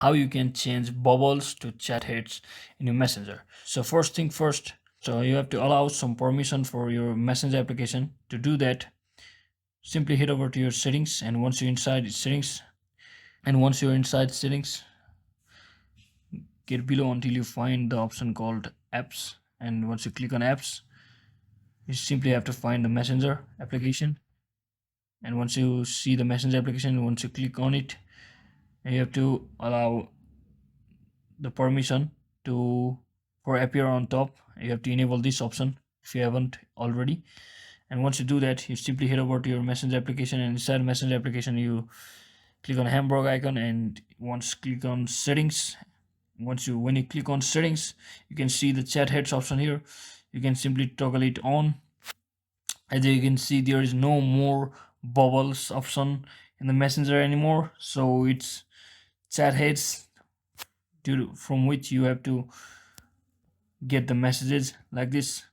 how you can change bubbles to chat heads in your messenger. So first thing first, so you have to allow some permission for your messenger application. To do that, simply head over to your settings, and once you're inside settings, get below until you find the option called apps. And once you click on apps, you simply have to find the messenger application. And once you see the messenger application, once you click on it, you have to allow the permission to for appear on top. You have to enable this option if you haven't already. And once you do that, you simply head over to your messenger application, and inside messenger application you click on hamburger icon, and once click on settings. When you click on settings, you can see the chat heads option here. You can simply toggle it on. As you can see, there is no more bubbles option in the messenger anymore, so it's chat heads from which you have to get the messages like this.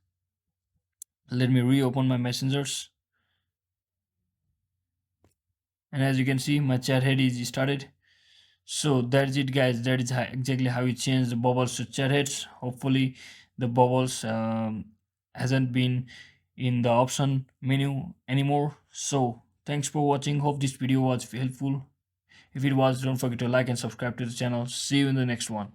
Let me reopen my messengers, and as you can see, my chat head is started. So that's it, guys. That is exactly how you change the bubbles to chat heads. Hopefully the bubbles hasn't been in the option menu anymore. So thanks for watching. Hope this video was helpful. If it was, don't forget to like and subscribe to the channel. See you in the next one.